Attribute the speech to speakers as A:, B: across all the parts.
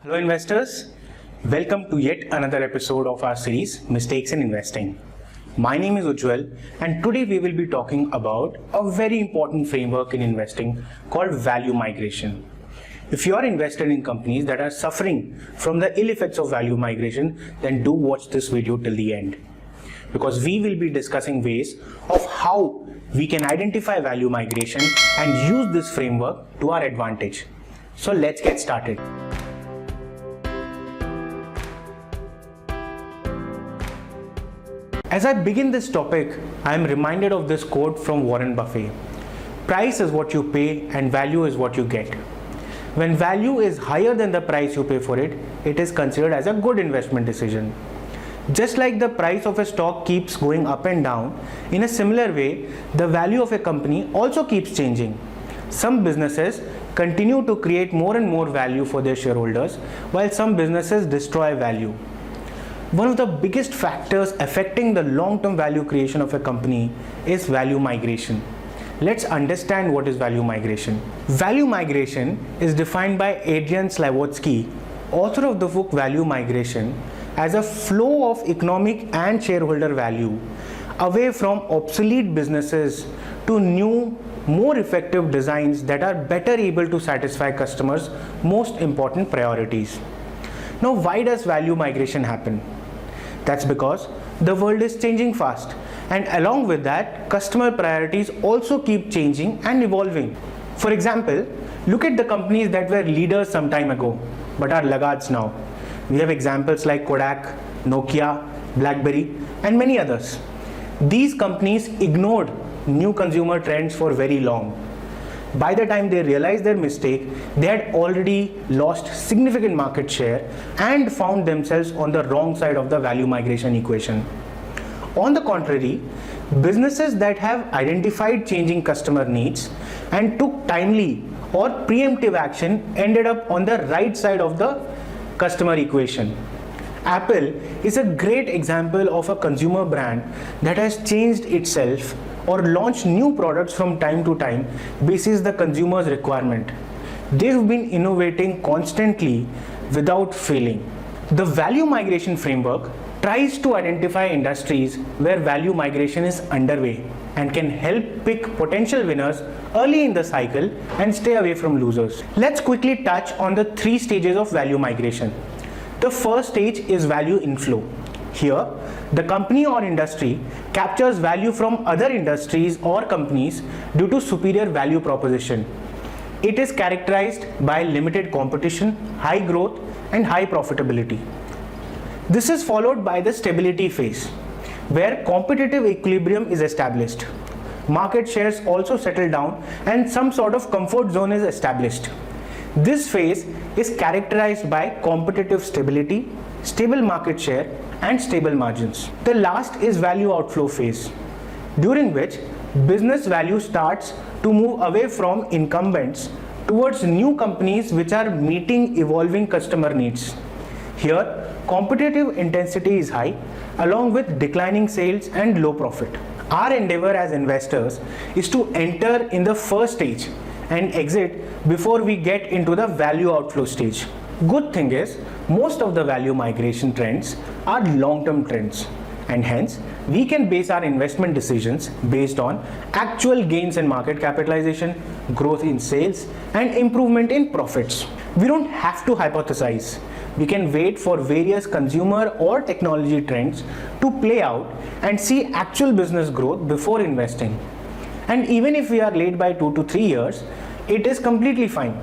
A: Hello investors, welcome to yet another episode of our series Mistakes in Investing. My name is Ujjawal and today we will be talking about a very important framework in investing called value migration. If you are invested in companies that are suffering from the ill effects of value migration, then do watch this video till the end, because we will be discussing ways of how we can identify value migration and use this framework to our advantage. So let's get started. As I begin this topic, I am reminded of this quote from Warren Buffett. Price is what you pay and value is what you get. When value is higher than the price you pay for it, it is considered as a good investment decision. Just like the price of a stock keeps going up and down, in a similar way, the value of a company also keeps changing. Some businesses continue to create more and more value for their shareholders, while some businesses destroy value. One of the biggest factors affecting the long-term value creation of a company is value migration. Let's understand what is value migration. Value migration is defined by Adrian Slavotsky, author of the book Value Migration, as a flow of economic and shareholder value away from obsolete businesses to new, more effective designs that are better able to satisfy customers' most important priorities. Now, why does value migration happen? That's because the world is changing fast, and along with that, customer priorities also keep changing and evolving. For example, look at the companies that were leaders some time ago but are laggards now. We have examples like Kodak, Nokia, BlackBerry, and many others. These companies ignored new consumer trends for very long. By the time they realized their mistake, they had already lost significant market share and found themselves on the wrong side of the value migration equation. On the contrary, businesses that have identified changing customer needs and took timely or preemptive action ended up on the right side of the customer equation. Apple is a great example of a consumer brand that has changed itself or launched new products from time to time basis the consumer's requirement. They've been innovating constantly without failing. The value migration framework tries to identify industries where value migration is underway and can help pick potential winners early in the cycle and stay away from losers. Let's quickly touch on the 3 stages of value migration. The first stage is value inflow. Here, the company or industry captures value from other industries or companies due to superior value proposition. It is characterized by limited competition, high growth, and high profitability. This is followed by the stability phase, where competitive equilibrium is established. Market shares also settle down and some sort of comfort zone is established. This phase is characterized by competitive stability, stable market share, and stable margins. The last is value outflow phase, during which business value starts to move away from incumbents towards new companies which are meeting evolving customer needs. Here, competitive intensity is high, along with declining sales and low profit. Our endeavor as investors is to enter in the first stage and exit before we get into the value outflow stage. Good thing is, most of the value migration trends are long-term trends, and hence we can base our investment decisions based on actual gains in market capitalization, growth in sales, and improvement in profits. We don't have to hypothesize. We can wait for various consumer or technology trends to play out and see actual business growth before investing. And even if we are late by 2 to 3 years, it is completely fine.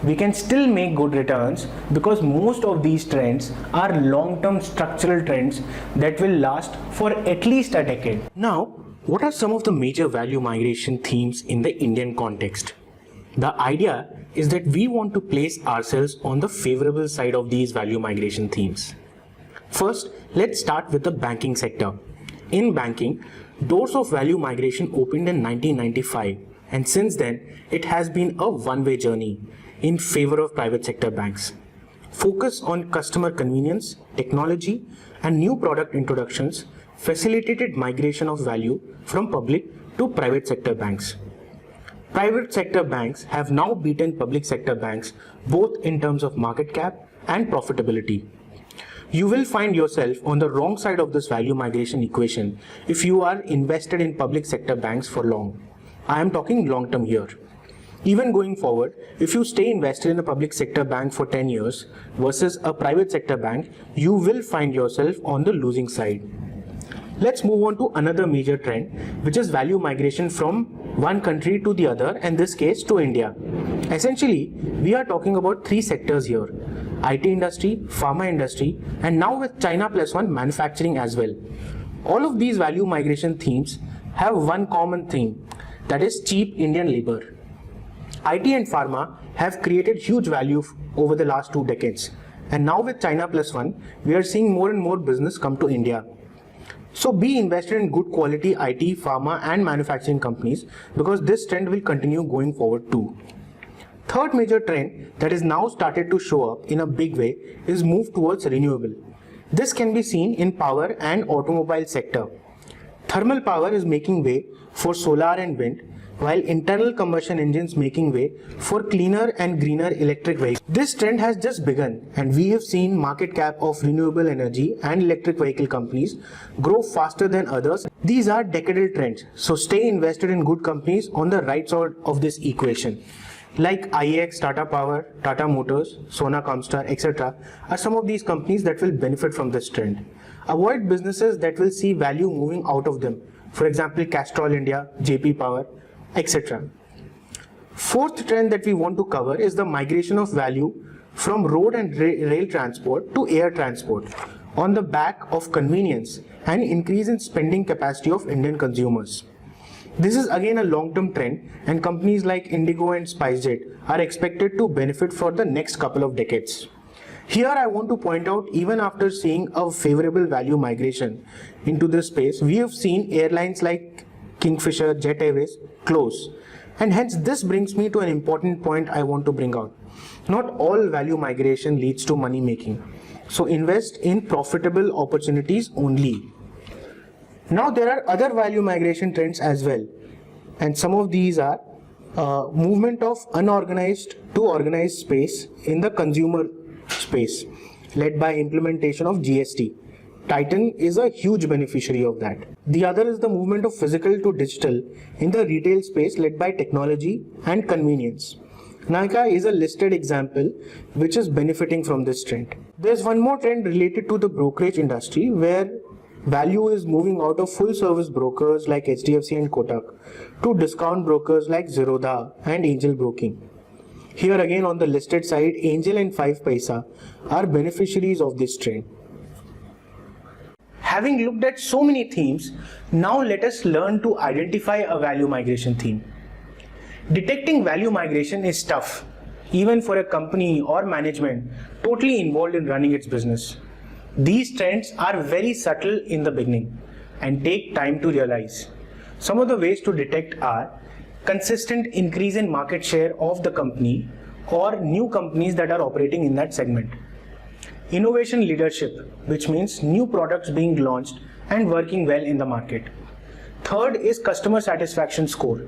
A: We can still make good returns because most of these trends are long-term structural trends that will last for at least a decade. Now, what are some of the major value migration themes in the Indian context? The idea is that we want to place ourselves on the favorable side of these value migration themes. First, let's start with the banking sector. In banking, doors of value migration opened in 1995, and since then, it has been a one-way journey in favor of private sector banks. Focus on customer convenience, technology, and new product introductions facilitated migration of value from public to private sector banks. Private sector banks have now beaten public sector banks both in terms of market cap and profitability. You will find yourself on the wrong side of this value migration equation if you are invested in public sector banks for long. I am talking long term here. Even going forward, if you stay invested in a public sector bank for 10 years versus a private sector bank, you will find yourself on the losing side. Let's move on to another major trend, which is value migration from one country to the other, in this case to India. Essentially, we are talking about three sectors here: IT industry, pharma industry, and now with China plus one, manufacturing as well. All of these value migration themes have one common theme, that is cheap Indian labor. IT and pharma have created huge value over the last 2 decades, and now with China plus one, we are seeing more and more business come to India. So be invested in good quality IT, pharma and manufacturing companies, because this trend will continue going forward too. Third major trend that is now started to show up in a big way is move towards renewable. This can be seen in power and automobile sector. Thermal power is making way for solar and wind, while internal combustion engines making way for cleaner and greener electric vehicles. This trend has just begun, and we have seen market cap of renewable energy and electric vehicle companies grow faster than others. These are decadal trends, so stay invested in good companies on the right side of this equation. Like IEX, Tata Power, Tata Motors, Sona Comstar, etc. are some of these companies that will benefit from this trend. Avoid businesses that will see value moving out of them. For example, Castrol India, JP Power, etc. Fourth trend that we want to cover is the migration of value from road and rail transport to air transport on the back of convenience and increase in spending capacity of Indian consumers. This is again a long-term trend, and companies like Indigo and Spicejet are expected to benefit for the next couple of decades. Here I want to point out, even after seeing a favorable value migration into this space, we have seen airlines like Kingfisher, Jet Airways close. And hence this brings me to an important point I want to bring out. Not all value migration leads to money making. So invest in profitable opportunities only. Now there are other value migration trends as well. And some of these are movement of unorganized to organized space in the consumer space, led by implementation of GST. Titan is a huge beneficiary of that. The other is the movement of physical to digital in the retail space, led by technology and convenience. Nykaa is a listed example which is benefiting from this trend. There's one more trend related to the brokerage industry, where value is moving out of full service brokers like HDFC and Kotak to discount brokers like Zerodha and Angel Broking. Here again on the listed side, Angel and 5paisa are beneficiaries of this trend. Having looked at so many themes, now let us learn to identify a value migration theme. Detecting value migration is tough, even for a company or management totally involved in running its business. These trends are very subtle in the beginning and take time to realize. Some of the ways to detect are consistent increase in market share of the company or new companies that are operating in that segment. Innovation leadership, which means new products being launched and working well in the market. Third is customer satisfaction score,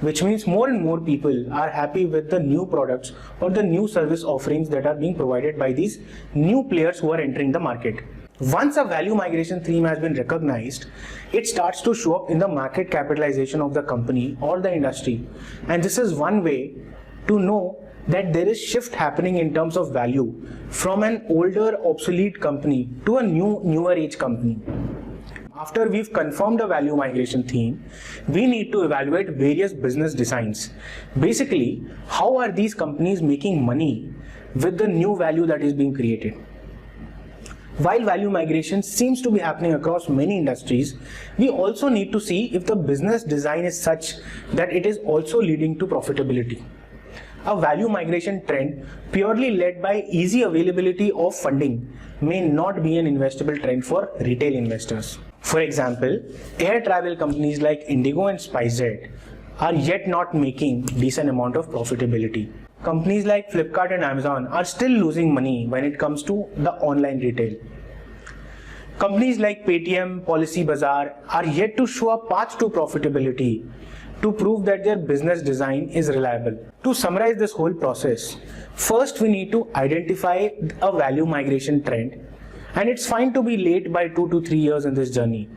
A: which means more and more people are happy with the new products or the new service offerings that are being provided by these new players who are entering the market. Once a value migration theme has been recognized, it starts to show up in the market capitalization of the company or the industry. And this is one way to know that there is shift happening in terms of value from an older, obsolete company to a newer age company. After we've confirmed a value migration theme, we need to evaluate various business designs. Basically, how are these companies making money with the new value that is being created? While value migration seems to be happening across many industries, we also need to see if the business design is such that it is also leading to profitability. A value migration trend purely led by easy availability of funding may not be an investable trend for retail investors. For example, air travel companies like Indigo and Spicejet are yet not making decent amount of profitability. Companies like Flipkart and Amazon are still losing money when it comes to the online retail. Companies like Paytm, Policy Bazaar are yet to show a path to profitability, to prove that their business design is reliable. To summarize this whole process, first we need to identify a value migration trend, and it's fine to be late by 2 to 3 years in this journey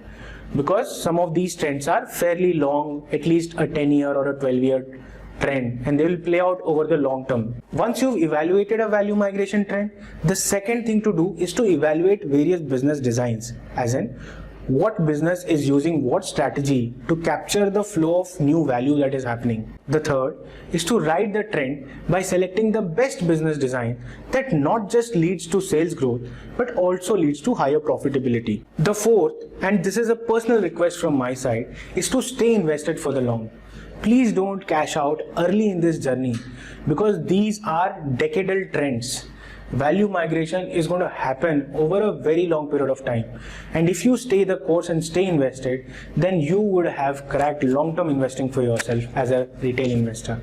A: because some of these trends are fairly long, at least a 10-year or a 12-year trend, and they will play out over the long term. Once you've evaluated a value migration trend, the second thing to do is to evaluate various business designs, as in what business is using what strategy to capture the flow of new value that is happening. The third is to ride the trend by selecting the best business design that not just leads to sales growth but also leads to higher profitability. The fourth, and this is a personal request from my side, is to stay invested for the long. Please don't cash out early in this journey because these are decadal trends. Value migration is going to happen over a very long period of time, and if you stay the course and stay invested, then you would have cracked long-term investing for yourself as a retail investor.